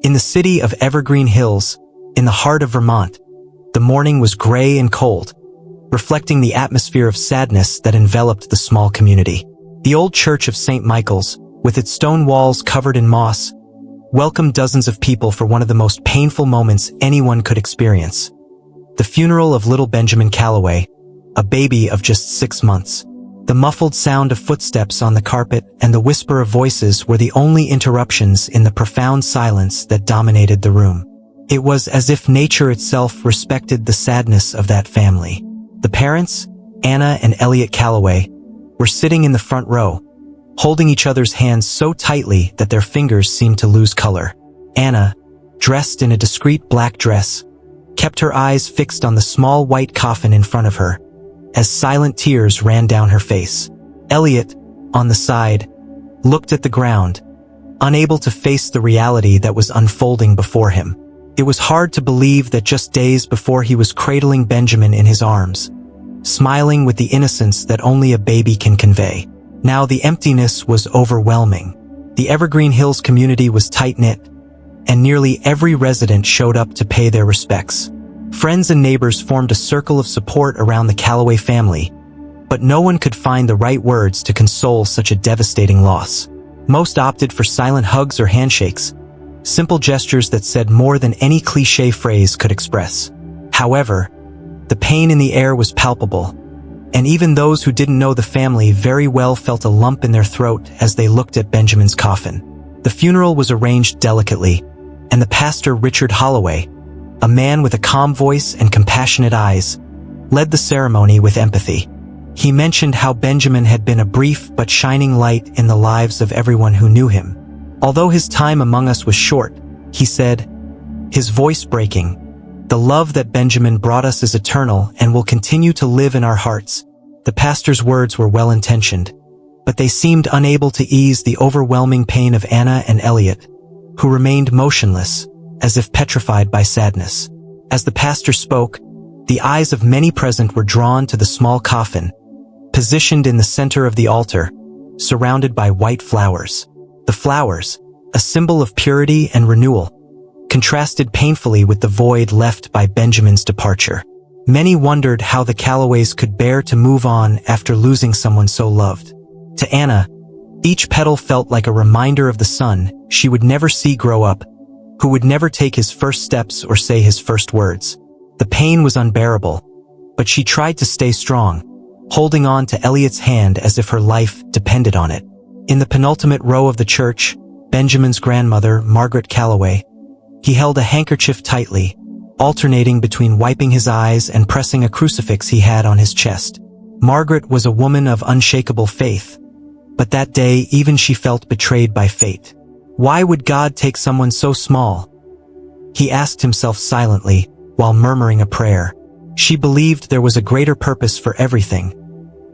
In the city of Evergreen Hills, in the heart of Vermont, the morning was gray and cold, reflecting the atmosphere of sadness that enveloped the small community. The old church of St. Michael's, with its stone walls covered in moss, welcomed dozens of people for one of the most painful moments anyone could experience. The funeral of little Benjamin Calloway, a baby of just 6 months. The muffled sound of footsteps on the carpet and the whisper of voices were the only interruptions in the profound silence that dominated the room. It was as if nature itself respected the sadness of that family. The parents, Anna and Elliot Calloway, were sitting in the front row, holding each other's hands so tightly that their fingers seemed to lose color. Anna, dressed in a discreet black dress, kept her eyes fixed on the small white coffin in front of her, as silent tears ran down her face. Elliot, on the side, looked at the ground, unable to face the reality that was unfolding before him. It was hard to believe that just days before he was cradling Benjamin in his arms, smiling with the innocence that only a baby can convey. Now the emptiness was overwhelming. The Evergreen Hills community was tight-knit, and nearly every resident showed up to pay their respects. Friends and neighbors formed a circle of support around the Calloway family, but no one could find the right words to console such a devastating loss. Most opted for silent hugs or handshakes, simple gestures that said more than any cliché phrase could express. However, the pain in the air was palpable, and even those who didn't know the family very well felt a lump in their throat as they looked at Benjamin's coffin. The funeral was arranged delicately, and the pastor Richard Holloway, a man with a calm voice and compassionate eyes, led the ceremony with empathy. He mentioned how Benjamin had been a brief but shining light in the lives of everyone who knew him. Although his time among us was short, he said, his voice breaking, "The love that Benjamin brought us is eternal and will continue to live in our hearts." The pastor's words were well-intentioned, but they seemed unable to ease the overwhelming pain of Anna and Elliot, who remained motionless, as if petrified by sadness. As the pastor spoke, the eyes of many present were drawn to the small coffin, positioned in the center of the altar, surrounded by white flowers. The flowers, a symbol of purity and renewal, contrasted painfully with the void left by Benjamin's departure. Many wondered how the Calloways could bear to move on after losing someone so loved. To Anna, each petal felt like a reminder of the son she would never see grow up, who would never take his first steps or say his first words. The pain was unbearable, but she tried to stay strong, holding on to Elliot's hand as if her life depended on it. In the penultimate row of the church, Benjamin's grandmother, Margaret Calloway, he held a handkerchief tightly, alternating between wiping his eyes and pressing a crucifix he had on his chest. Margaret was a woman of unshakable faith, but that day even she felt betrayed by fate. Why would God take someone so small? He asked himself silently, while murmuring a prayer. She believed there was a greater purpose for everything,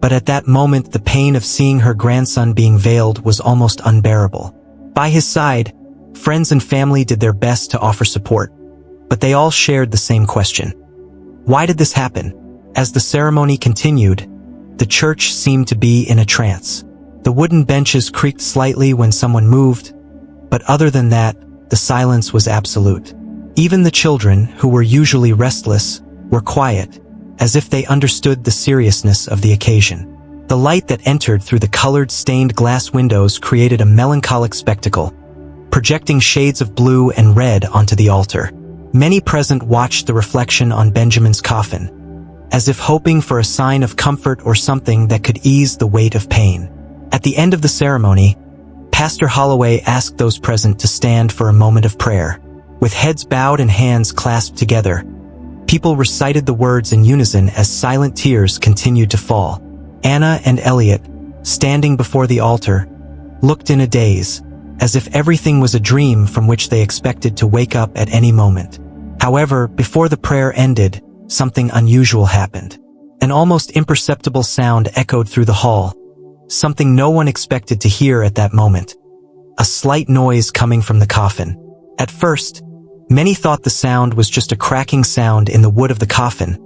but at that moment the pain of seeing her grandson being veiled was almost unbearable. By his side, friends and family did their best to offer support, but they all shared the same question. Why did this happen? As the ceremony continued, the church seemed to be in a trance. The wooden benches creaked slightly when someone moved, but other than that, the silence was absolute. Even the children, who were usually restless, were quiet, as if they understood the seriousness of the occasion. The light that entered through the colored stained glass windows created a melancholic spectacle, projecting shades of blue and red onto the altar. Many present watched the reflection on Benjamin's coffin, as if hoping for a sign of comfort or something that could ease the weight of pain. At the end of the ceremony, Pastor Holloway asked those present to stand for a moment of prayer. With heads bowed and hands clasped together, people recited the words in unison as silent tears continued to fall. Anna and Elliot, standing before the altar, looked in a daze, as if everything was a dream from which they expected to wake up at any moment. However, before the prayer ended, something unusual happened. An almost imperceptible sound echoed through the hall, something no one expected to hear at that moment. A slight noise coming from the coffin. At first, many thought the sound was just a cracking sound in the wood of the coffin,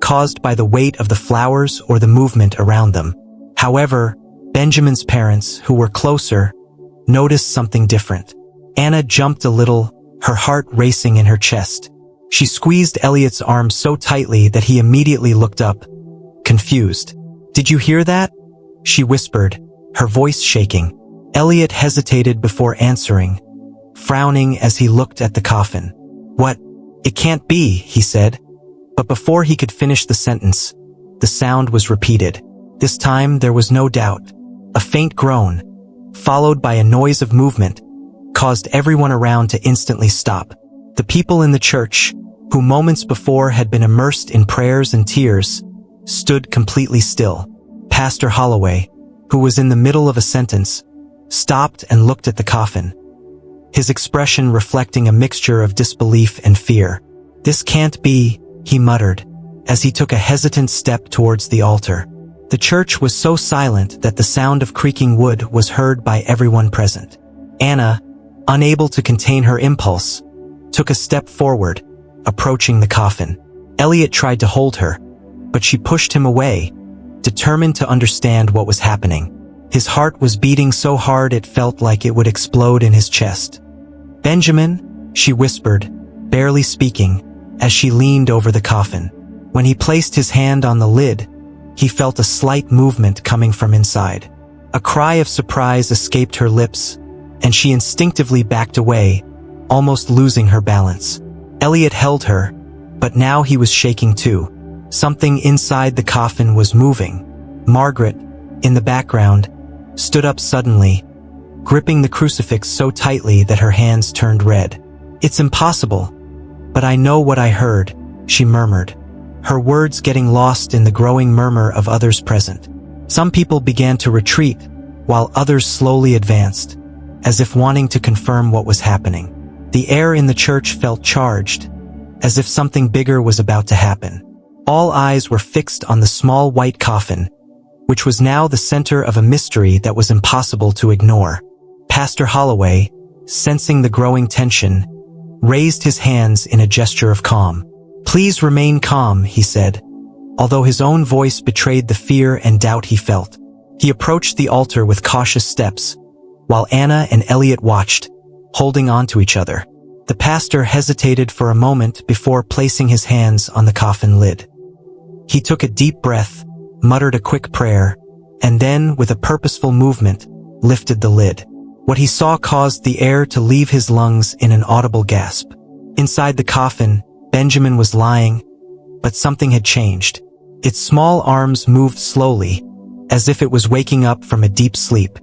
caused by the weight of the flowers or the movement around them. However, Benjamin's parents, who were closer, noticed something different. Anna jumped a little, her heart racing in her chest. She squeezed Elliot's arm so tightly that he immediately looked up, confused. "Did you hear that?" she whispered, her voice shaking. Elliot hesitated before answering, frowning as he looked at the coffin. "What? It can't be," he said. But before he could finish the sentence, the sound was repeated. This time there was no doubt. A faint groan, followed by a noise of movement, caused everyone around to instantly stop. The people in the church, who moments before had been immersed in prayers and tears, stood completely still. Pastor Holloway, who was in the middle of a sentence, stopped and looked at the coffin, his expression reflecting a mixture of disbelief and fear. "This can't be," he muttered, as he took a hesitant step towards the altar. The church was so silent that the sound of creaking wood was heard by everyone present. Anna, unable to contain her impulse, took a step forward, approaching the coffin. Elliot tried to hold her, but she pushed him away, determined to understand what was happening. His heart was beating so hard it felt like it would explode in his chest. "Benjamin," she whispered, barely speaking, as she leaned over the coffin. When he placed his hand on the lid, he felt a slight movement coming from inside. A cry of surprise escaped her lips, and she instinctively backed away, almost losing her balance. Elliot held her, but now he was shaking too. Something inside the coffin was moving. Margaret, in the background, stood up suddenly, gripping the crucifix so tightly that her hands turned red. "It's impossible, but I know what I heard," she murmured, her words getting lost in the growing murmur of others present. Some people began to retreat, while others slowly advanced, as if wanting to confirm what was happening. The air in the church felt charged, as if something bigger was about to happen. All eyes were fixed on the small white coffin, which was now the center of a mystery that was impossible to ignore. Pastor Holloway, sensing the growing tension, raised his hands in a gesture of calm. "Please remain calm," he said, although his own voice betrayed the fear and doubt he felt. He approached the altar with cautious steps, while Anna and Elliot watched, holding on to each other. The pastor hesitated for a moment before placing his hands on the coffin lid. He took a deep breath, muttered a quick prayer, and then, with a purposeful movement, lifted the lid. What he saw caused the air to leave his lungs in an audible gasp. Inside the coffin, Benjamin was lying, but something had changed. Its small arms moved slowly, as if it was waking up from a deep sleep.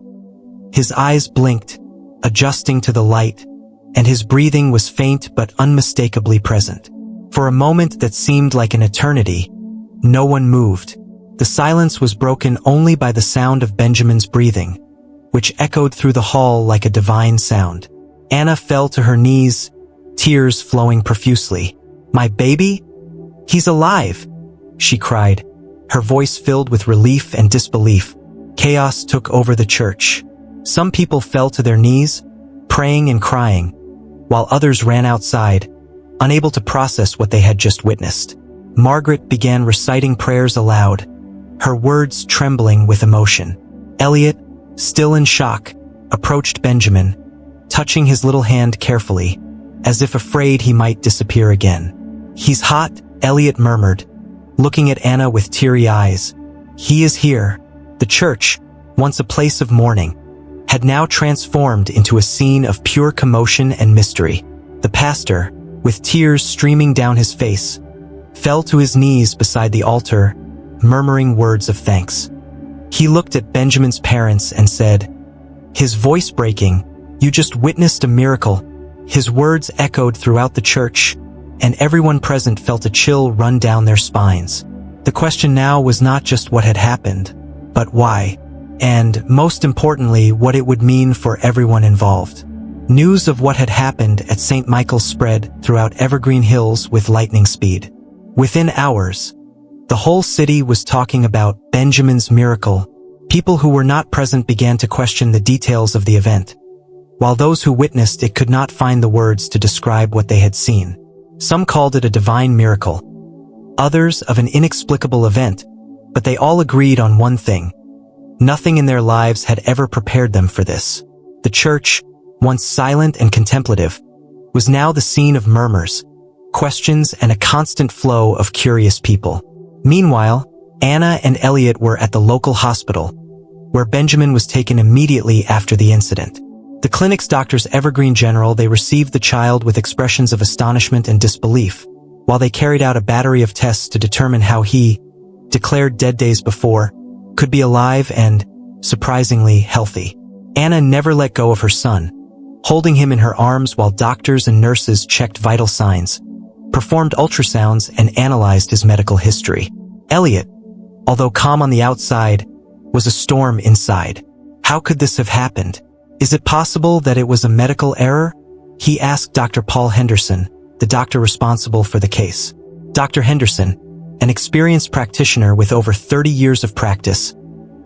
His eyes blinked, adjusting to the light, and his breathing was faint but unmistakably present. For a moment that seemed like an eternity, no one moved. The silence was broken only by the sound of Benjamin's breathing, which echoed through the hall like a divine sound. Anna fell to her knees, tears flowing profusely. "My baby? He's alive!" she cried, her voice filled with relief and disbelief. Chaos took over the church. Some people fell to their knees, praying and crying, while others ran outside, unable to process what they had just witnessed. Margaret began reciting prayers aloud, her words trembling with emotion. Elliot, still in shock, approached Benjamin, touching his little hand carefully, as if afraid he might disappear again. "He's hot," Elliot murmured, looking at Anna with teary eyes. "He is here." The church, once a place of mourning, had now transformed into a scene of pure commotion and mystery. The pastor, with tears streaming down his face, fell to his knees beside the altar, murmuring words of thanks. He looked at Benjamin's parents and said, his voice breaking, "You just witnessed a miracle." His words echoed throughout the church, and everyone present felt a chill run down their spines. The question now was not just what had happened, but why, and, most importantly, what it would mean for everyone involved. News of what had happened at St. Michael's spread throughout Evergreen Hills with lightning speed. Within hours, the whole city was talking about Benjamin's miracle. People who were not present began to question the details of the event, while those who witnessed it could not find the words to describe what they had seen. Some called it a divine miracle, others of an inexplicable event, but they all agreed on one thing: nothing in their lives had ever prepared them for this. The church, once silent and contemplative, was now the scene of murmurs, questions, and a constant flow of curious people. Meanwhile, Anna and Elliot were at the local hospital, where Benjamin was taken immediately after the incident. The clinic's doctors Evergreen General, they received the child with expressions of astonishment and disbelief, while they carried out a battery of tests to determine how he, declared dead days before, could be alive and, surprisingly, healthy. Anna never let go of her son, holding him in her arms while doctors and nurses checked vital signs, performed ultrasounds, and analyzed his medical history. Elliot, although calm on the outside, was a storm inside. How could this have happened? Is it possible that it was a medical error? He asked Dr. Paul Henderson, the doctor responsible for the case. Dr. Henderson, an experienced practitioner with over 30 years of practice,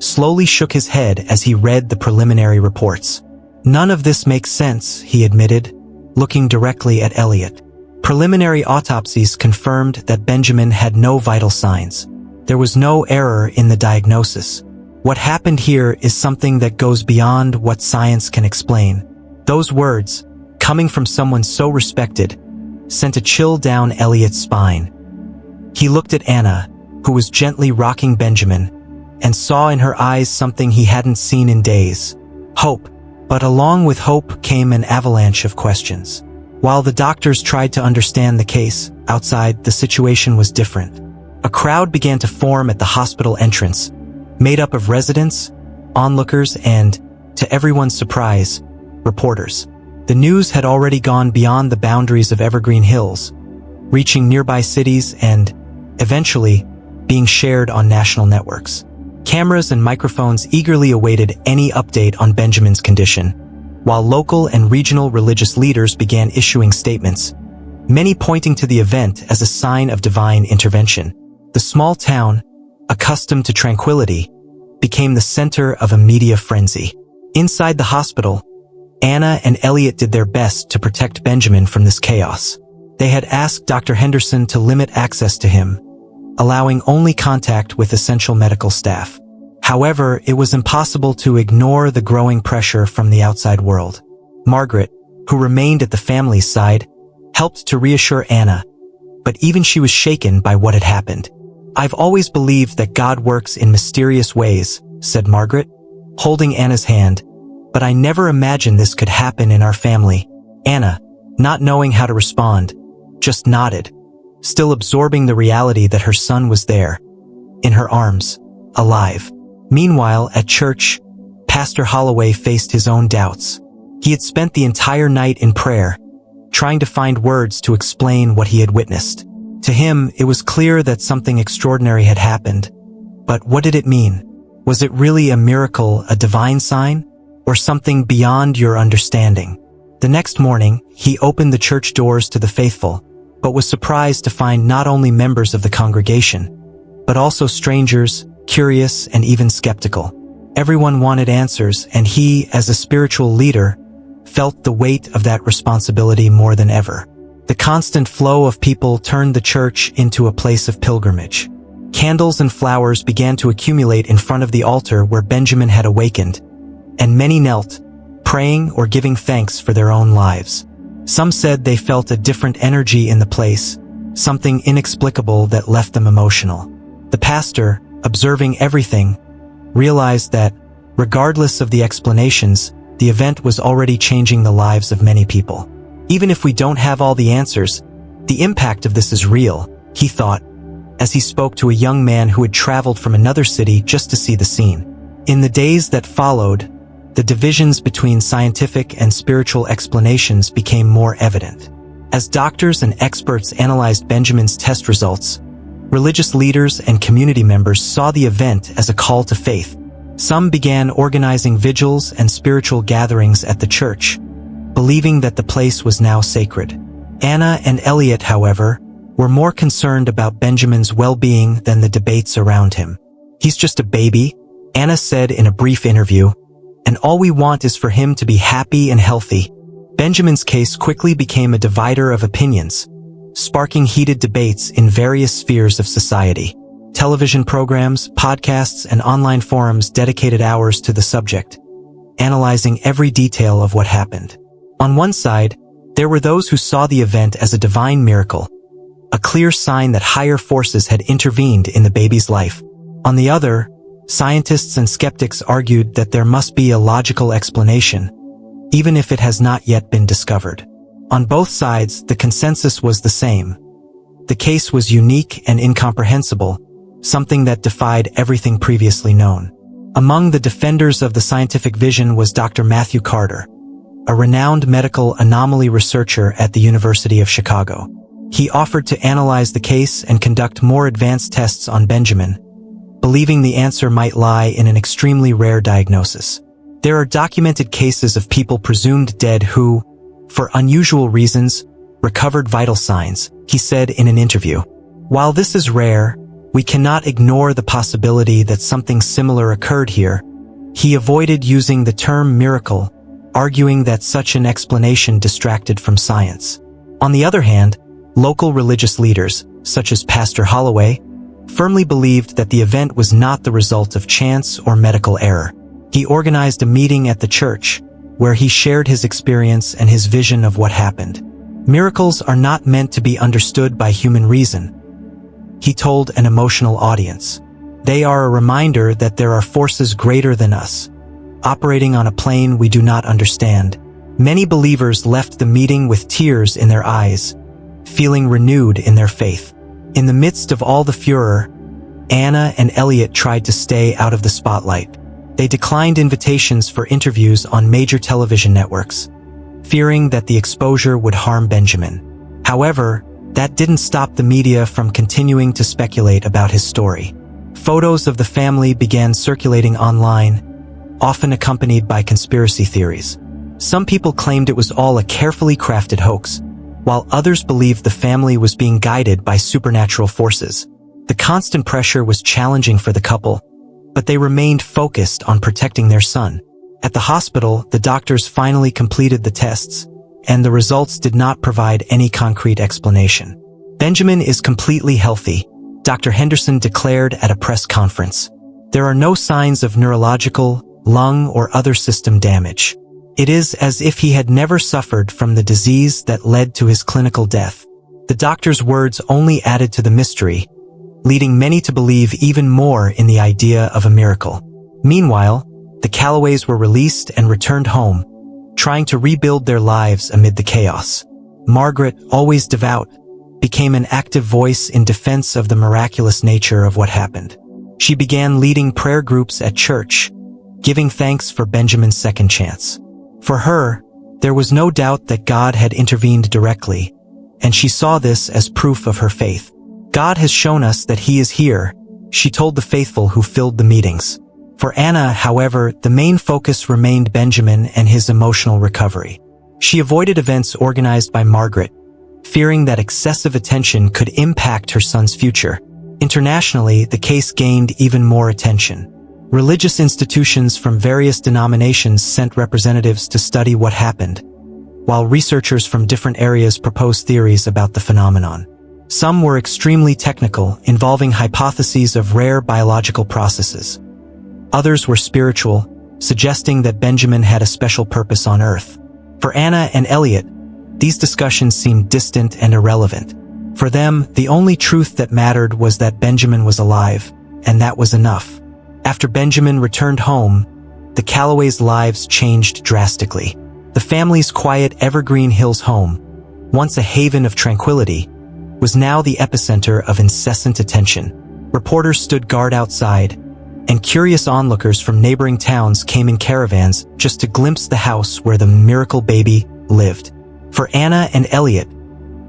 slowly shook his head as he read the preliminary reports. None of this makes sense, he admitted, looking directly at Elliot. Preliminary autopsies confirmed that Benjamin had no vital signs. There was no error in the diagnosis. What happened here is something that goes beyond what science can explain. Those words, coming from someone so respected, sent a chill down Elliot's spine. He looked at Anna, who was gently rocking Benjamin, and saw in her eyes something he hadn't seen in days: hope. But along with hope came an avalanche of questions. While the doctors tried to understand the case, outside the situation was different. A crowd began to form at the hospital entrance, made up of residents, onlookers, and, to everyone's surprise, reporters. The news had already gone beyond the boundaries of Evergreen Hills, reaching nearby cities and, eventually, being shared on national networks. Cameras and microphones eagerly awaited any update on Benjamin's condition, while local and regional religious leaders began issuing statements, many pointing to the event as a sign of divine intervention. The small town, accustomed to tranquility, became the center of a media frenzy. Inside the hospital, Anna and Elliot did their best to protect Benjamin from this chaos. They had asked Dr. Henderson to limit access to him, allowing only contact with essential medical staff. However, it was impossible to ignore the growing pressure from the outside world. Margaret, who remained at the family's side, helped to reassure Anna, but even she was shaken by what had happened. "I've always believed that God works in mysterious ways," said Margaret, holding Anna's hand, "but I never imagined this could happen in our family." Anna, not knowing how to respond, just nodded, still absorbing the reality that her son was there, in her arms, alive. Meanwhile, at church, Pastor Holloway faced his own doubts. He had spent the entire night in prayer, trying to find words to explain what he had witnessed. To him, it was clear that something extraordinary had happened. But what did it mean? Was it really a miracle, a divine sign, or something beyond your understanding? The next morning, he opened the church doors to the faithful, but was surprised to find not only members of the congregation, but also strangers, curious and even skeptical. Everyone wanted answers, and he, as a spiritual leader, felt the weight of that responsibility more than ever. The constant flow of people turned the church into a place of pilgrimage. Candles and flowers began to accumulate in front of the altar where Benjamin had awakened, and many knelt, praying or giving thanks for their own lives. Some said they felt a different energy in the place, something inexplicable that left them emotional. The pastor, observing everything, realized that, regardless of the explanations, the event was already changing the lives of many people. Even if we don't have all the answers, the impact of this is real, he thought, as he spoke to a young man who had traveled from another city just to see the scene. In the days that followed, the divisions between scientific and spiritual explanations became more evident. As doctors and experts analyzed Benjamin's test results, religious leaders and community members saw the event as a call to faith. Some began organizing vigils and spiritual gatherings at the church, believing that the place was now sacred. Anna and Elliot, however, were more concerned about Benjamin's well-being than the debates around him. "He's just a baby," Anna said in a brief interview, "and all we want is for him to be happy and healthy." Benjamin's case quickly became a divider of opinions, sparking heated debates in various spheres of society. Television programs, podcasts, and online forums dedicated hours to the subject, analyzing every detail of what happened. On one side, There were those who saw the event as a divine miracle, a clear sign that higher forces had intervened in the baby's life. On the other, scientists and skeptics argued that there must be a logical explanation, even if it has not yet been discovered. On both sides, the consensus was the same. The case was unique and incomprehensible, something that defied everything previously known. Among the defenders of the scientific vision was Dr. Matthew Carter, a renowned medical anomaly researcher at the University of Chicago. He offered to analyze the case and conduct more advanced tests on Benjamin, believing the answer might lie in an extremely rare diagnosis. There are documented cases of people presumed dead who, for unusual reasons, recovered vital signs, he said in an interview. While this is rare, we cannot ignore the possibility that something similar occurred here. He avoided using the term miracle, arguing that such an explanation distracted from science. On the other hand, local religious leaders, such as Pastor Holloway, firmly believed that the event was not the result of chance or medical error. He organized a meeting at the church, where he shared his experience and his vision of what happened. Miracles are not meant to be understood by human reason, he told an emotional audience. They are a reminder that there are forces greater than us, operating on a plane we do not understand. Many believers left the meeting with tears in their eyes, feeling renewed in their faith. In the midst of all the furor, Anna and Elliot tried to stay out of the spotlight. They declined invitations for interviews on major television networks, fearing that the exposure would harm Benjamin. However, that didn't stop the media from continuing to speculate about his story. Photos of the family began circulating online, often accompanied by conspiracy theories. Some people claimed it was all a carefully crafted hoax, while others believed the family was being guided by supernatural forces. The constant pressure was challenging for the couple, but they remained focused on protecting their son. At the hospital, the doctors finally completed the tests, and the results did not provide any concrete explanation. Benjamin is completely healthy, Dr. Henderson declared at a press conference. There are no signs of neurological, lung, or other system damage. It is as if he had never suffered from the disease that led to his clinical death. The doctor's words only added to the mystery, leading many to believe even more in the idea of a miracle. Meanwhile, the Calloways were released and returned home, trying to rebuild their lives amid the chaos. Margaret, always devout, became an active voice in defense of the miraculous nature of what happened. She began leading prayer groups at church, giving thanks for Benjamin's second chance. For her, there was no doubt that God had intervened directly, and she saw this as proof of her faith. God has shown us that He is here, she told the faithful who filled the meetings. For Anna, however, the main focus remained Benjamin and his emotional recovery. She avoided events organized by Margaret, fearing that excessive attention could impact her son's future. Internationally, the case gained even more attention. Religious institutions from various denominations sent representatives to study what happened, while researchers from different areas proposed theories about the phenomenon. Some were extremely technical, involving hypotheses of rare biological processes. Others were spiritual, suggesting that Benjamin had a special purpose on Earth. For Anna and Elliot, these discussions seemed distant and irrelevant. For them, the only truth that mattered was that Benjamin was alive, and that was enough. After Benjamin returned home, the Calloways' lives changed drastically. The family's quiet Evergreen Hills home, once a haven of tranquility, was now the epicenter of incessant attention. Reporters stood guard outside, and curious onlookers from neighboring towns came in caravans just to glimpse the house where the miracle baby lived. For Anna and Elliot,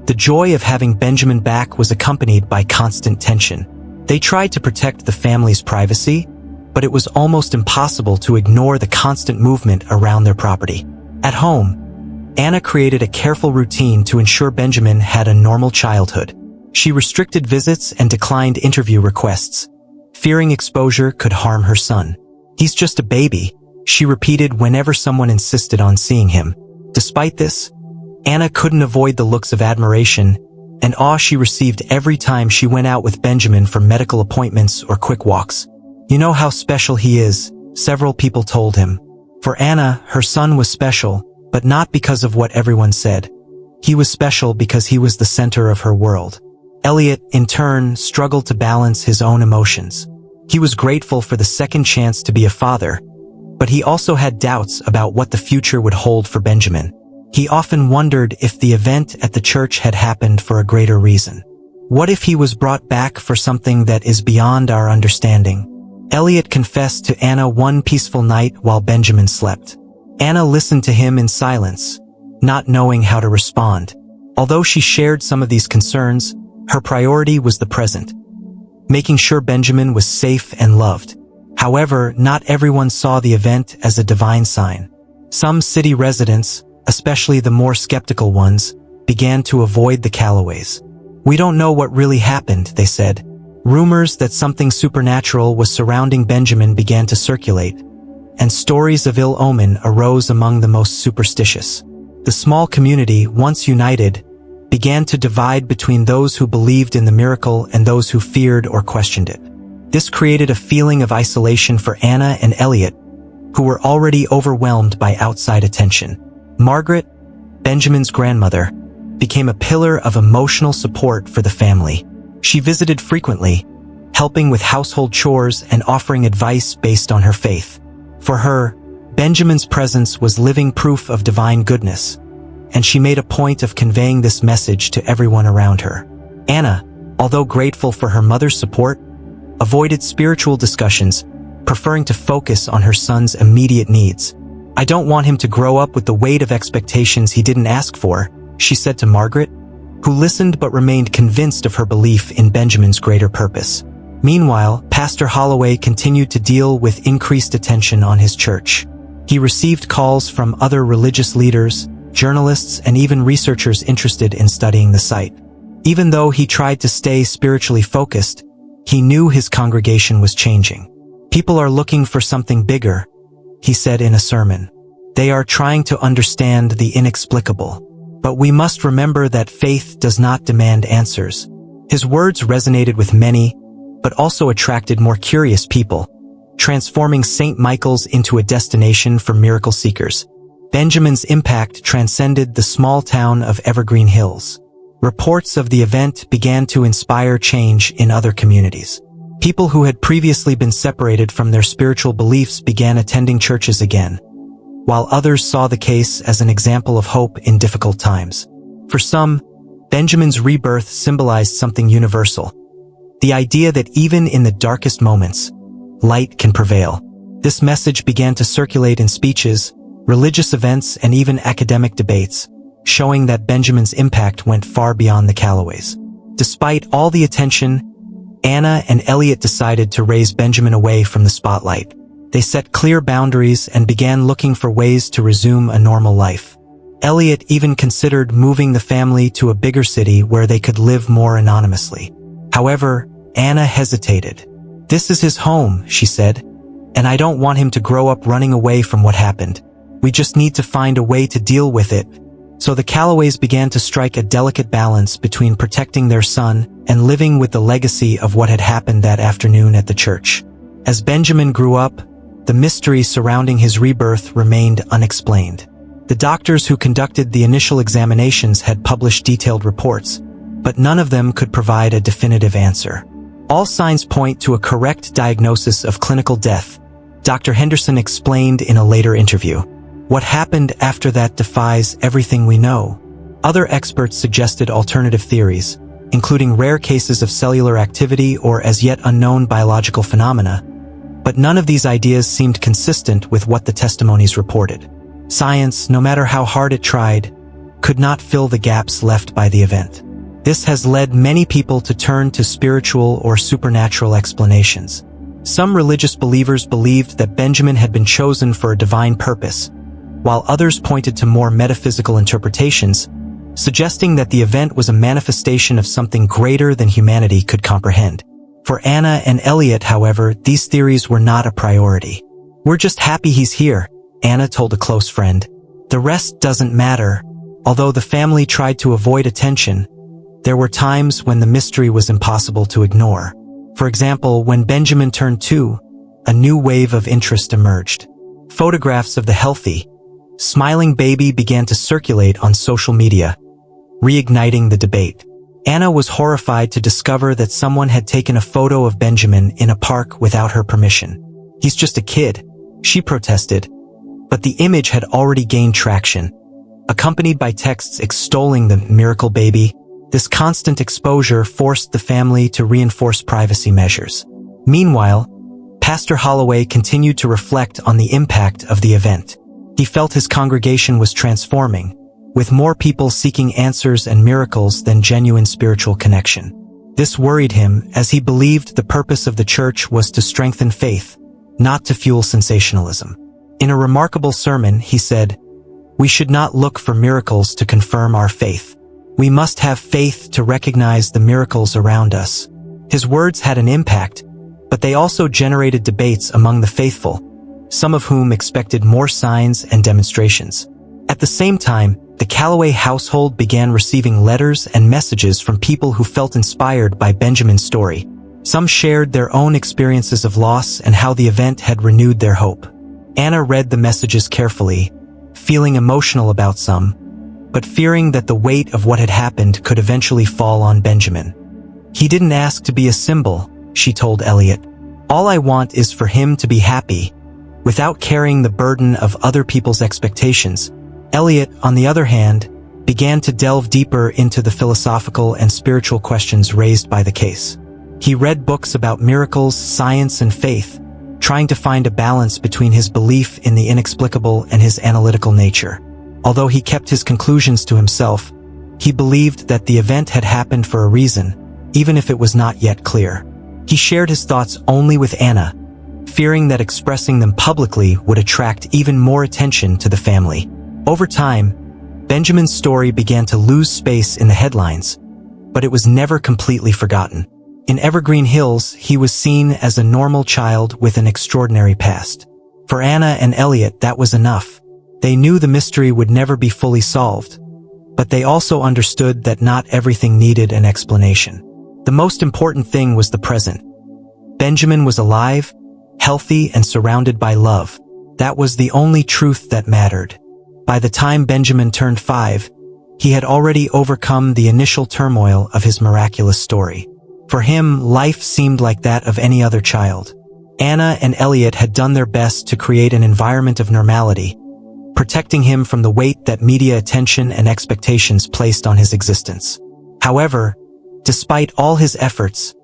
the joy of having Benjamin back was accompanied by constant tension. They tried to protect the family's privacy, but it was almost impossible to ignore the constant movement around their property. At home, Anna created a careful routine to ensure Benjamin had a normal childhood. She restricted visits and declined interview requests, fearing exposure could harm her son. "He's just a baby," she repeated whenever someone insisted on seeing him. Despite this, Anna couldn't avoid the looks of admiration and awe she received every time she went out with Benjamin for medical appointments or quick walks. "You know how special he is," several people told him. For Anna, her son was special, but not because of what everyone said. He was special because he was the center of her world. Elliot, in turn, struggled to balance his own emotions. He was grateful for the second chance to be a father, but he also had doubts about what the future would hold for Benjamin. He often wondered if the event at the church had happened for a greater reason. What if he was brought back for something that is beyond our understanding? Elliot confessed to Anna one peaceful night while Benjamin slept. Anna listened to him in silence, not knowing how to respond. Although she shared some of these concerns, her priority was the present, making sure Benjamin was safe and loved. However, not everyone saw the event as a divine sign. Some city residents, especially the more skeptical ones, began to avoid the Calloways. "We don't know what really happened," they said. Rumors that something supernatural was surrounding Benjamin began to circulate, and stories of ill omen arose among the most superstitious. The small community, once united, began to divide between those who believed in the miracle and those who feared or questioned it. This created a feeling of isolation for Anna and Elliot, who were already overwhelmed by outside attention. Margaret, Benjamin's grandmother, became a pillar of emotional support for the family. She visited frequently, helping with household chores and offering advice based on her faith. For her, Benjamin's presence was living proof of divine goodness, and she made a point of conveying this message to everyone around her. Anna, although grateful for her mother's support, avoided spiritual discussions, preferring to focus on her son's immediate needs. "I don't want him to grow up with the weight of expectations he didn't ask for," she said to Margaret, who listened but remained convinced of her belief in Benjamin's greater purpose. Meanwhile, Pastor Holloway continued to deal with increased attention on his church. He received calls from other religious leaders, journalists, and even researchers interested in studying the site. Even though he tried to stay spiritually focused, he knew his congregation was changing. "People are looking for something bigger," he said in a sermon. "They are trying to understand the inexplicable. But we must remember that faith does not demand answers." His words resonated with many, but also attracted more curious people, transforming St. Michael's into a destination for miracle seekers. Benjamin's impact transcended the small town of Evergreen Hills. Reports of the event began to inspire change in other communities. People who had previously been separated from their spiritual beliefs began attending churches again, while others saw the case as an example of hope in difficult times. For some, Benjamin's rebirth symbolized something universal: the idea that even in the darkest moments, light can prevail. This message began to circulate in speeches, religious events, and even academic debates, showing that Benjamin's impact went far beyond the Calloways. Despite all the attention, Anna and Elliot decided to raise Benjamin away from the spotlight. They set clear boundaries and began looking for ways to resume a normal life. Elliot even considered moving the family to a bigger city where they could live more anonymously. However, Anna hesitated. "This is his home," she said, "and I don't want him to grow up running away from what happened. We just need to find a way to deal with it." So the Calloways began to strike a delicate balance between protecting their son and living with the legacy of what had happened that afternoon at the church. As Benjamin grew up, the mystery surrounding his rebirth remained unexplained. The doctors who conducted the initial examinations had published detailed reports, but none of them could provide a definitive answer. All signs point to a correct diagnosis of clinical death, Dr. Henderson explained in a later interview. What happened after that defies everything we know. Other experts suggested alternative theories, including rare cases of cellular activity or as yet unknown biological phenomena, but none of these ideas seemed consistent with what the testimonies reported. Science, no matter how hard it tried, could not fill the gaps left by the event. This has led many people to turn to spiritual or supernatural explanations. Some religious believers believed that Benjamin had been chosen for a divine purpose, while others pointed to more metaphysical interpretations, suggesting that the event was a manifestation of something greater than humanity could comprehend. For Anna and Elliot, however, these theories were not a priority. "We're just happy he's here," Anna told a close friend. "The rest doesn't matter." Although the family tried to avoid attention, there were times when the mystery was impossible to ignore. For example, when Benjamin turned 2, a new wave of interest emerged. Photographs of the healthy, smiling baby began to circulate on social media, reigniting the debate. Anna was horrified to discover that someone had taken a photo of Benjamin in a park without her permission. "He's just a kid," she protested. But the image had already gained traction. Accompanied by texts extolling the miracle baby, this constant exposure forced the family to reinforce privacy measures. Meanwhile, Pastor Holloway continued to reflect on the impact of the event. He felt his congregation was transforming, with more people seeking answers and miracles than genuine spiritual connection. This worried him, as he believed the purpose of the church was to strengthen faith, not to fuel sensationalism. In a remarkable sermon, he said, "We should not look for miracles to confirm our faith. We must have faith to recognize the miracles around us." His words had an impact, but they also generated debates among the faithful, some of whom expected more signs and demonstrations. At the same time, the Calloway household began receiving letters and messages from people who felt inspired by Benjamin's story. Some shared their own experiences of loss and how the event had renewed their hope. Anna read the messages carefully, feeling emotional about some, but fearing that the weight of what had happened could eventually fall on Benjamin. "He didn't ask to be a symbol," she told Elliot. "All I want is for him to be happy, without carrying the burden of other people's expectations." Elliot, on the other hand, began to delve deeper into the philosophical and spiritual questions raised by the case. He read books about miracles, science, and faith, trying to find a balance between his belief in the inexplicable and his analytical nature. Although he kept his conclusions to himself, he believed that the event had happened for a reason, even if it was not yet clear. He shared his thoughts only with Anna, fearing that expressing them publicly would attract even more attention to the family. Over time, Benjamin's story began to lose space in the headlines, but it was never completely forgotten. In Evergreen Hills, he was seen as a normal child with an extraordinary past. For Anna and Elliot, that was enough. They knew the mystery would never be fully solved, but they also understood that not everything needed an explanation. The most important thing was the present. Benjamin was alive, healthy, and surrounded by love. That was the only truth that mattered. By the time Benjamin turned 5, he had already overcome the initial turmoil of his miraculous story. For him, life seemed like that of any other child. Anna and Elliot had done their best to create an environment of normality, protecting him from the weight that media attention and expectations placed on his existence. However, despite all his efforts,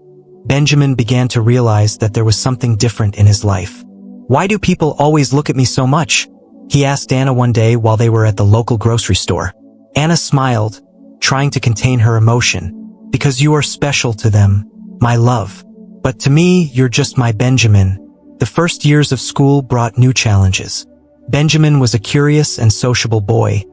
Benjamin began to realize that there was something different in his life. "Why do people always look at me so much?" he asked Anna one day while they were at the local grocery store. Anna smiled, trying to contain her emotion. "Because you are special to them, my love. But to me, you're just my Benjamin." The first years of school brought new challenges. Benjamin was a curious and sociable boy,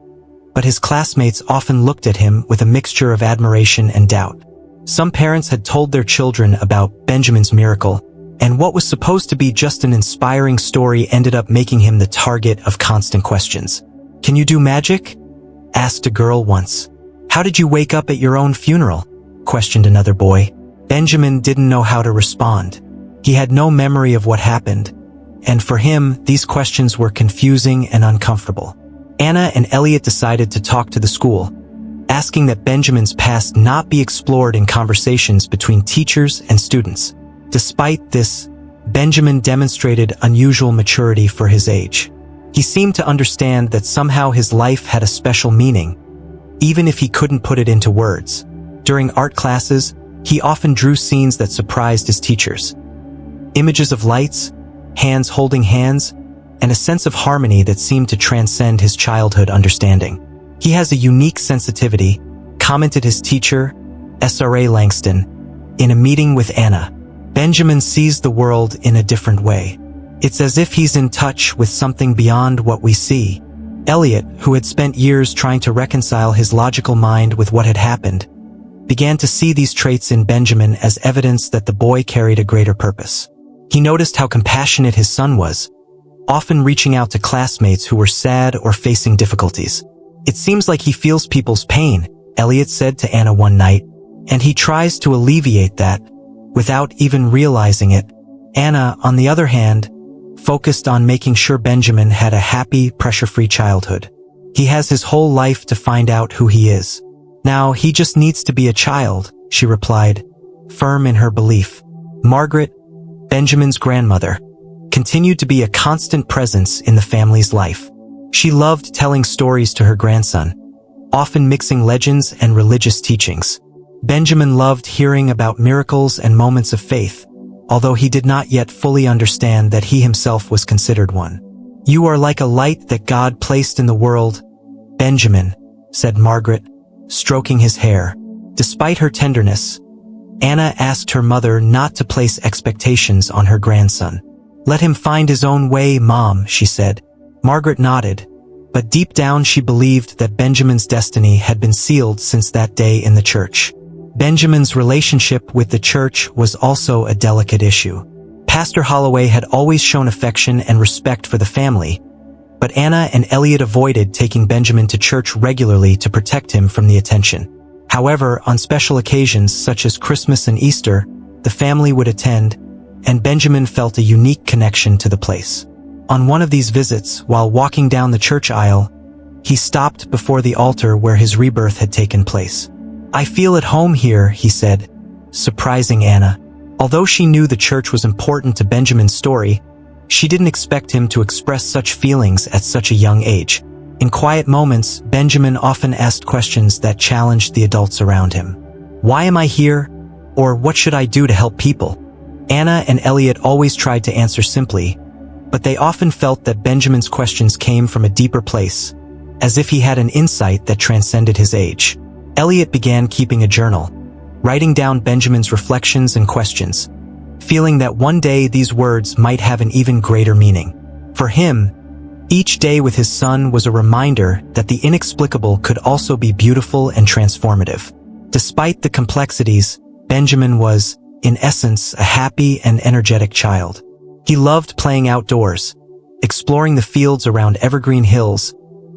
but his classmates often looked at him with a mixture of admiration and doubt. Some parents had told their children about Benjamin's miracle, and what was supposed to be just an inspiring story ended up making him the target of constant questions. "Can you do magic?" asked a girl once. "How did you wake up at your own funeral?" questioned another boy. Benjamin didn't know how to respond. He had no memory of what happened, and for him, these questions were confusing and uncomfortable. Anna and Elliot decided to talk to the school, asking that Benjamin's past not be explored in conversations between teachers and students. Despite this, Benjamin demonstrated unusual maturity for his age. He seemed to understand that somehow his life had a special meaning, even if he couldn't put it into words. During art classes, he often drew scenes that surprised his teachers. Images of lights, hands holding hands, and a sense of harmony that seemed to transcend his childhood understanding. "He has a unique sensitivity," commented his teacher, S.R.A. Langston, in a meeting with Anna. "Benjamin sees the world in a different way. It's as if he's in touch with something beyond what we see." Elliot, who had spent years trying to reconcile his logical mind with what had happened, began to see these traits in Benjamin as evidence that the boy carried a greater purpose. He noticed how compassionate his son was, often reaching out to classmates who were sad or facing difficulties. "It seems like he feels people's pain," Elliot said to Anna one night, "and he tries to alleviate that without even realizing it." Anna, on the other hand, focused on making sure Benjamin had a happy, pressure-free childhood. "He has his whole life to find out who he is." "Now, he just needs to be a child," she replied, firm in her belief. Margaret, Benjamin's grandmother, continued to be a constant presence in the family's life. She loved telling stories to her grandson, often mixing legends and religious teachings. Benjamin loved hearing about miracles and moments of faith, although he did not yet fully understand that he himself was considered one. "You are like a light that God placed in the world, Benjamin," said Margaret, stroking his hair. Despite her tenderness, Anna asked her mother not to place expectations on her grandson. "Let him find his own way, Mom," she said. Margaret nodded, but deep down she believed that Benjamin's destiny had been sealed since that day in the church. Benjamin's relationship with the church was also a delicate issue. Pastor Holloway had always shown affection and respect for the family, but Anna and Elliot avoided taking Benjamin to church regularly to protect him from the attention. However, on special occasions such as Christmas and Easter, the family would attend, and Benjamin felt a unique connection to the place. On one of these visits, while walking down the church aisle, he stopped before the altar where his rebirth had taken place. "I feel at home here," he said, surprising Anna. Although she knew the church was important to Benjamin's story, she didn't expect him to express such feelings at such a young age. In quiet moments, Benjamin often asked questions that challenged the adults around him. "Why am I here?" Or "What should I do to help people?" Anna and Elliot always tried to answer simply, but they often felt that Benjamin's questions came from a deeper place, as if he had an insight that transcended his age. Elliot began keeping a journal, writing down Benjamin's reflections and questions, feeling that one day these words might have an even greater meaning. For him, each day with his son was a reminder that the inexplicable could also be beautiful and transformative. Despite the complexities, Benjamin was, in essence, a happy and energetic child. He loved playing outdoors, exploring the fields around Evergreen Hills,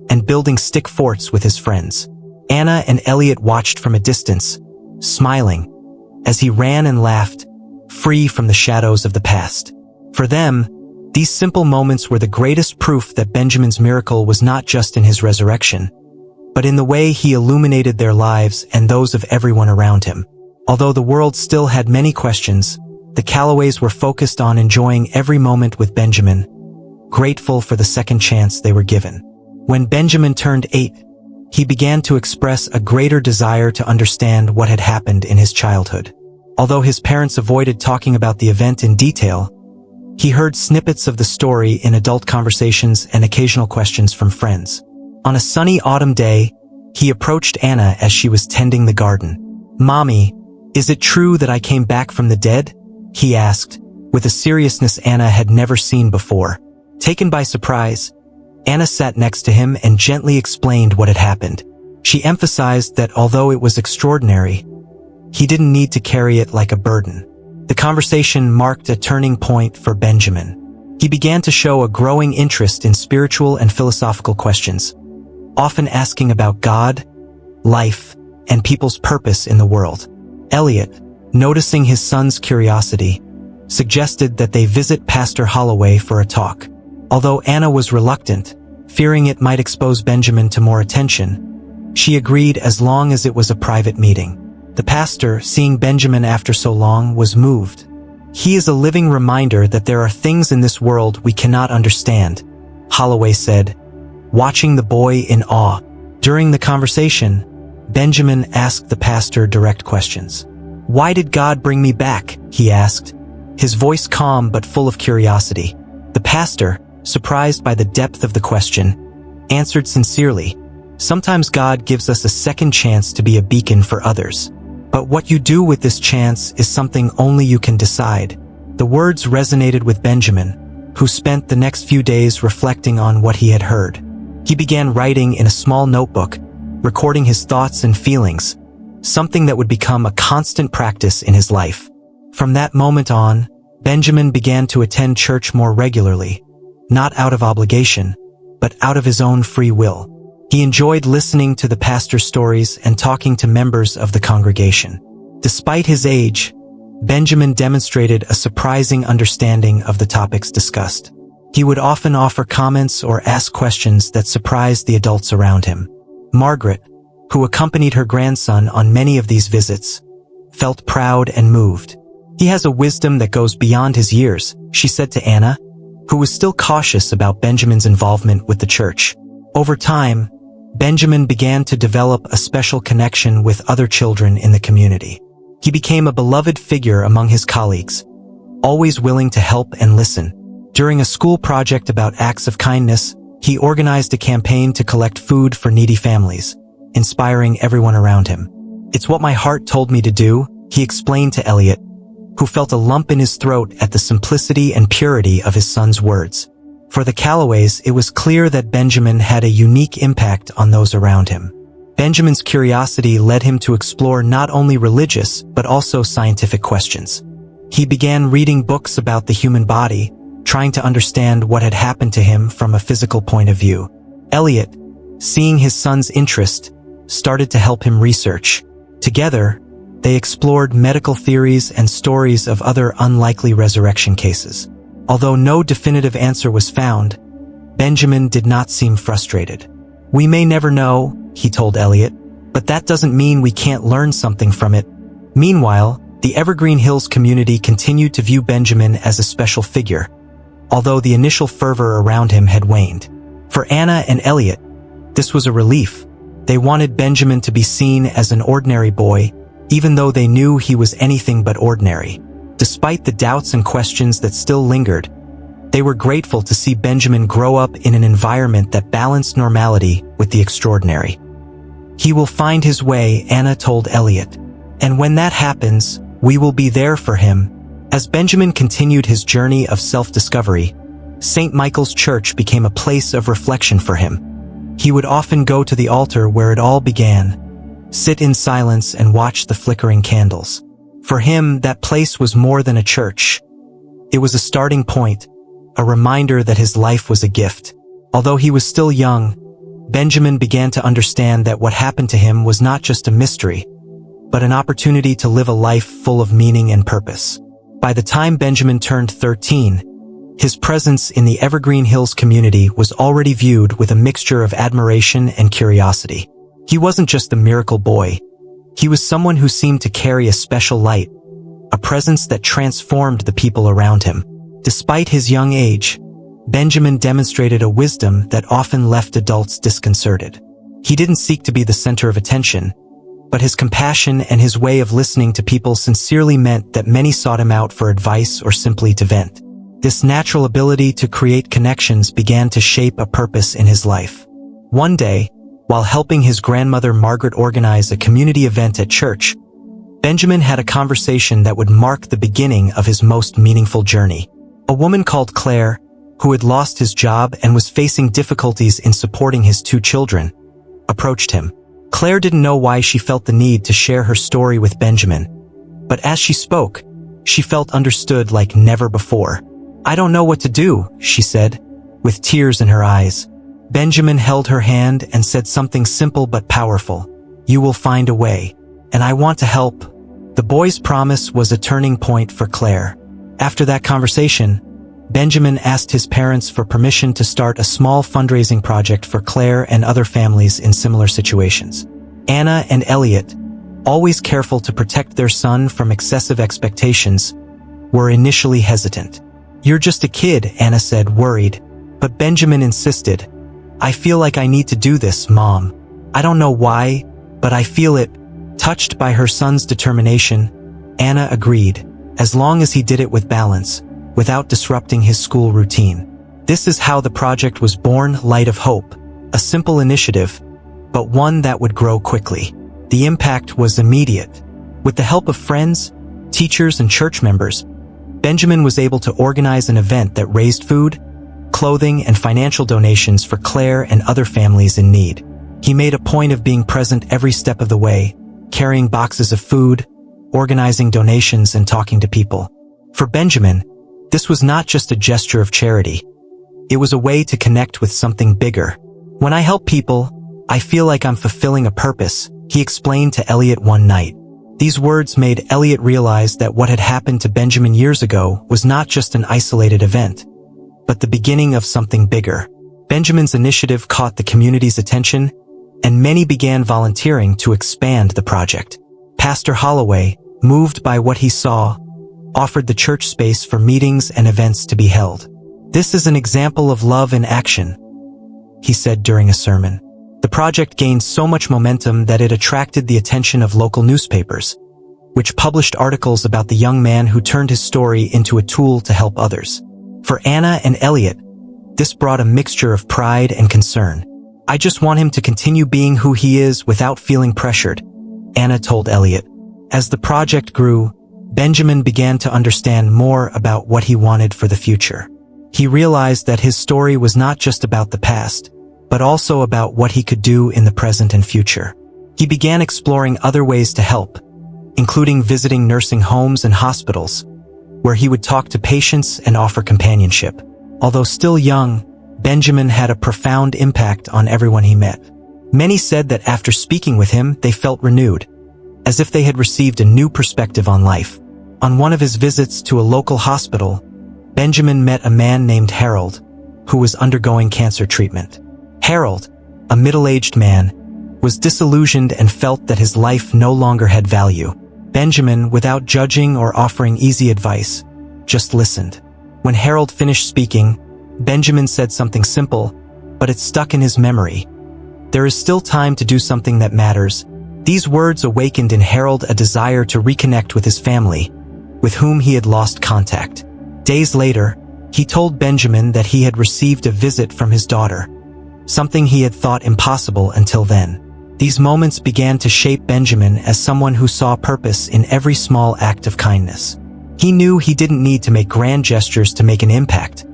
and building stick forts with his friends. Anna and Elliot watched from a distance, smiling, as he ran and laughed, free from the shadows of the past. For them, these simple moments were the greatest proof that Benjamin's miracle was not just in his resurrection, but in the way he illuminated their lives and those of everyone around him. Although the world still had many questions, the Calloways were focused on enjoying every moment with Benjamin, grateful for the second chance they were given. When Benjamin turned 8, he began to express a greater desire to understand what had happened in his childhood. Although his parents avoided talking about the event in detail, he heard snippets of the story in adult conversations and occasional questions from friends. On a sunny autumn day, he approached Anna as she was tending the garden. "Mommy, is it true that I came back from the dead?" he asked, with a seriousness Anna had never seen before. Taken by surprise, Anna sat next to him and gently explained what had happened. She emphasized that although it was extraordinary, he didn't need to carry it like a burden. The conversation marked a turning point for Benjamin. He began to show a growing interest in spiritual and philosophical questions, often asking about God, life, and people's purpose in the world. Elliot, noticing his son's curiosity, suggested that they visit Pastor Holloway for a talk. Although Anna was reluctant, fearing it might expose Benjamin to more attention, she agreed as long as it was a private meeting. The pastor, seeing Benjamin after so long, was moved. "He is a living reminder that there are things in this world we cannot understand," Holloway said, watching the boy in awe. During the conversation, Benjamin asked the pastor direct questions. "Why did God bring me back?" he asked, his voice calm but full of curiosity. The pastor, surprised by the depth of the question, answered sincerely, "Sometimes God gives us a second chance to be a beacon for others. But what you do with this chance is something only you can decide." The words resonated with Benjamin, who spent the next few days reflecting on what he had heard. He began writing in a small notebook, recording his thoughts and feelings, something that would become a constant practice in his life. From that moment on, Benjamin began to attend church more regularly, not out of obligation, but out of his own free will. He enjoyed listening to the pastor's stories and talking to members of the congregation. Despite his age, Benjamin demonstrated a surprising understanding of the topics discussed. He would often offer comments or ask questions that surprised the adults around him. Margaret, who accompanied her grandson on many of these visits, felt proud and moved. "He has a wisdom that goes beyond his years," she said to Anna, who was still cautious about Benjamin's involvement with the church. Over time, Benjamin began to develop a special connection with other children in the community. He became a beloved figure among his colleagues, always willing to help and listen. During a school project about acts of kindness, he organized a campaign to collect food for needy families, inspiring everyone around him. "It's what my heart told me to do," he explained to Elliot, who felt a lump in his throat at the simplicity and purity of his son's words. For the Callaways, it was clear that Benjamin had a unique impact on those around him. Benjamin's curiosity led him to explore not only religious but also scientific questions. He began reading books about the human body, trying to understand what had happened to him from a physical point of view. Elliot, seeing his son's interest, started to help him research. Together, they explored medical theories and stories of other unlikely resurrection cases. Although no definitive answer was found, Benjamin did not seem frustrated. "We may never know," he told Elliot, "but that doesn't mean we can't learn something from it." Meanwhile, the Evergreen Hills community continued to view Benjamin as a special figure, although the initial fervor around him had waned. For Anna and Elliot, this was a relief. They wanted Benjamin to be seen as an ordinary boy, even though they knew he was anything but ordinary. Despite the doubts and questions that still lingered, they were grateful to see Benjamin grow up in an environment that balanced normality with the extraordinary. "He will find his way," Anna told Elliot. "And when that happens, we will be there for him." As Benjamin continued his journey of self-discovery, St. Michael's Church became a place of reflection for him. He would often go to the altar where it all began, sit in silence and watch the flickering candles. For him, that place was more than a church. It was a starting point, a reminder that his life was a gift. Although he was still young, Benjamin began to understand that what happened to him was not just a mystery, but an opportunity to live a life full of meaning and purpose. By the time Benjamin turned 13, his presence in the Evergreen Hills community was already viewed with a mixture of admiration and curiosity. He wasn't just a miracle boy. He was someone who seemed to carry a special light, a presence that transformed the people around him. Despite his young age, Benjamin demonstrated a wisdom that often left adults disconcerted. He didn't seek to be the center of attention, but his compassion and his way of listening to people sincerely meant that many sought him out for advice or simply to vent. This natural ability to create connections began to shape a purpose in his life. One day, while helping his grandmother Margaret organize a community event at church, Benjamin had a conversation that would mark the beginning of his most meaningful journey. A woman called Claire, who had lost his job and was facing difficulties in supporting his 2 children, approached him. Claire didn't know why she felt the need to share her story with Benjamin, but as she spoke, she felt understood like never before. "I don't know what to do," she said, with tears in her eyes. Benjamin held her hand and said something simple but powerful. "You will find a way, and I want to help." The boy's promise was a turning point for Claire. After that conversation, Benjamin asked his parents for permission to start a small fundraising project for Claire and other families in similar situations. Anna and Elliot, always careful to protect their son from excessive expectations, were initially hesitant. "You're just a kid," Anna said, worried, but Benjamin insisted. "I feel like I need to do this, Mom. I don't know why, but I feel it." Touched by her son's determination, Anna agreed, as long as he did it with balance, without disrupting his school routine. This is how the project was born, Light of Hope, a simple initiative, but one that would grow quickly. The impact was immediate. With the help of friends, teachers, and church members, Benjamin was able to organize an event that raised food, clothing, and financial donations for Claire and other families in need. He made a point of being present every step of the way, carrying boxes of food, organizing donations, and talking to people. For Benjamin, this was not just a gesture of charity. It was a way to connect with something bigger. "When I help people, I feel like I'm fulfilling a purpose," he explained to Elliot one night. These words made Elliot realize that what had happened to Benjamin years ago was not just an isolated event, but the beginning of something bigger. Benjamin's initiative caught the community's attention, and many began volunteering to expand the project. Pastor Holloway, moved by what he saw, offered the church space for meetings and events to be held. "This is an example of love in action," he said during a sermon. The project gained so much momentum that it attracted the attention of local newspapers, which published articles about the young man who turned his story into a tool to help others. For Anna and Elliot, this brought a mixture of pride and concern. "I just want him to continue being who he is without feeling pressured," Anna told Elliot. As the project grew, Benjamin began to understand more about what he wanted for the future. He realized that his story was not just about the past, but also about what he could do in the present and future. He began exploring other ways to help, including visiting nursing homes and hospitals, where he would talk to patients and offer companionship. Although still young, Benjamin had a profound impact on everyone he met. Many said that after speaking with him, they felt renewed, as if they had received a new perspective on life. On one of his visits to a local hospital, Benjamin met a man named Harold, who was undergoing cancer treatment. Harold, a middle-aged man, was disillusioned and felt that his life no longer had value. Benjamin, without judging or offering easy advice, just listened. When Harold finished speaking, Benjamin said something simple, but it stuck in his memory. "There is still time to do something that matters." These words awakened in Harold a desire to reconnect with his family, with whom he had lost contact. Days later, he told Benjamin that he had received a visit from his daughter, something he had thought impossible until then. These moments began to shape Benjamin as someone who saw purpose in every small act of kindness. He knew he didn't need to make grand gestures to make an impact.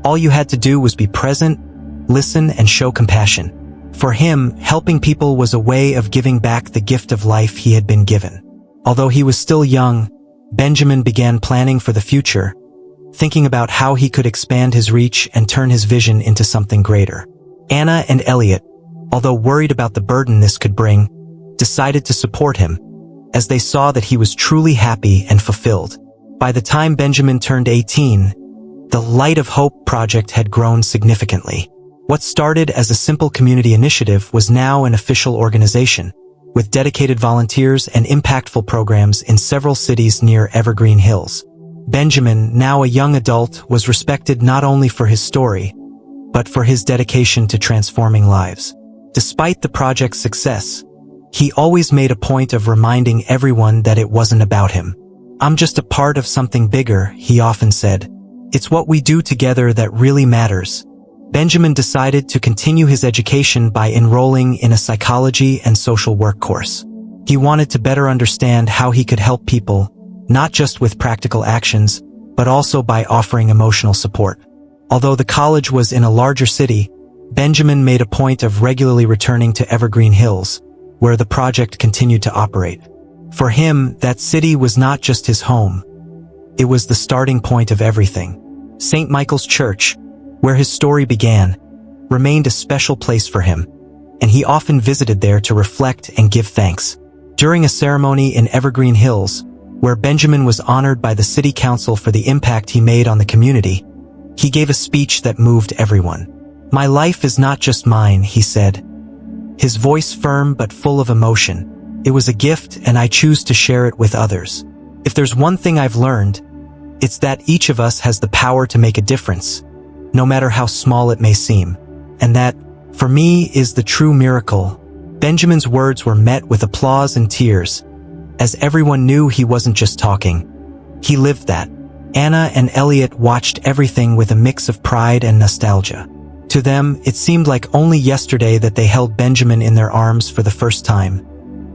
All you had to do was be present, listen, and show compassion. For him, helping people was a way of giving back the gift of life he had been given. Although he was still young, Benjamin began planning for the future, thinking about how he could expand his reach and turn his vision into something greater. Anna and Elliot, although worried about the burden this could bring, decided to support him, as they saw that he was truly happy and fulfilled. By the time Benjamin turned 18, the Light of Hope project had grown significantly. What started as a simple community initiative was now an official organization, with dedicated volunteers and impactful programs in several cities near Evergreen Hills. Benjamin, now a young adult, was respected not only for his story, but for his dedication to transforming lives. Despite the project's success, he always made a point of reminding everyone that it wasn't about him. "I'm just a part of something bigger," he often said. "It's what we do together that really matters." Benjamin decided to continue his education by enrolling in a psychology and social work course. He wanted to better understand how he could help people, not just with practical actions, but also by offering emotional support. Although the college was in a larger city, Benjamin made a point of regularly returning to Evergreen Hills, where the project continued to operate. For him, that city was not just his home. It was the starting point of everything. St. Michael's Church, where his story began, remained a special place for him, and he often visited there to reflect and give thanks. During a ceremony in Evergreen Hills, where Benjamin was honored by the city council for the impact he made on the community, he gave a speech that moved everyone. "My life is not just mine," he said, his voice firm but full of emotion. "It was a gift, and I choose to share it with others. If there's one thing I've learned, it's that each of us has the power to make a difference, no matter how small it may seem. And that, for me, is the true miracle." Benjamin's words were met with applause and tears, as everyone knew he wasn't just talking. He lived that. Anna and Elliot watched everything with a mix of pride and nostalgia. To them, it seemed like only yesterday that they held Benjamin in their arms for the first time,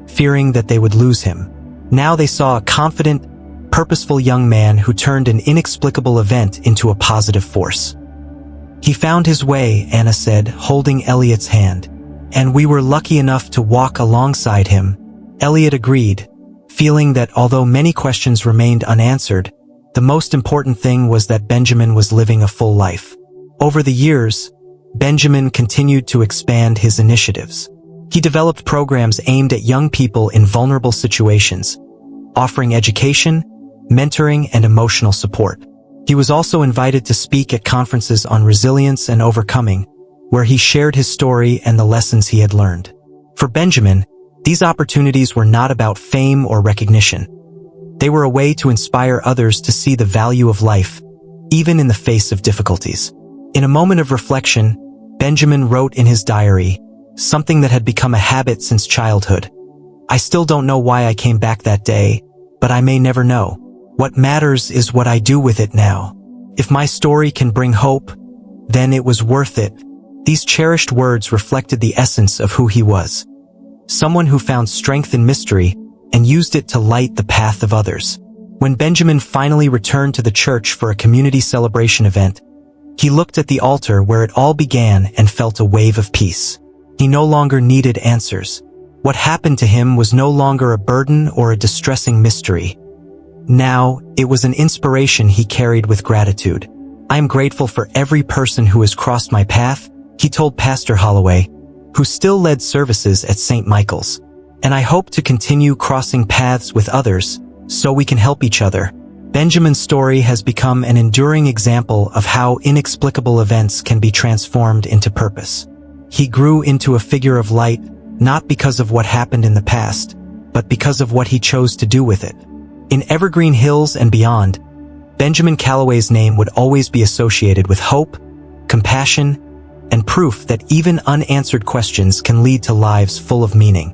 fearing that they would lose him. Now they saw a confident, purposeful young man who turned an inexplicable event into a positive force. "He found his way," Anna said, holding Elliot's hand. "And we were lucky enough to walk alongside him." Elliot agreed, feeling that although many questions remained unanswered, the most important thing was that Benjamin was living a full life. Over the years, Benjamin continued to expand his initiatives. He developed programs aimed at young people in vulnerable situations, offering education, mentoring, and emotional support. He was also invited to speak at conferences on resilience and overcoming, where he shared his story and the lessons he had learned. For Benjamin, these opportunities were not about fame or recognition. They were a way to inspire others to see the value of life, even in the face of difficulties. In a moment of reflection, Benjamin wrote in his diary, something that had become a habit since childhood. "I still don't know why I came back that day, but I may never know. What matters is what I do with it now. If my story can bring hope, then it was worth it." These cherished words reflected the essence of who he was. Someone who found strength in mystery and used it to light the path of others. When Benjamin finally returned to the church for a community celebration event, he looked at the altar where it all began and felt a wave of peace. He no longer needed answers. What happened to him was no longer a burden or a distressing mystery. Now, it was an inspiration he carried with gratitude. "I am grateful for every person who has crossed my path," he told Pastor Holloway, who still led services at St. Michael's. "And I hope to continue crossing paths with others so we can help each other." Benjamin's story has become an enduring example of how inexplicable events can be transformed into purpose. He grew into a figure of light, not because of what happened in the past, but because of what he chose to do with it. In Evergreen Hills and beyond, Benjamin Calloway's name would always be associated with hope, compassion, and proof that even unanswered questions can lead to lives full of meaning.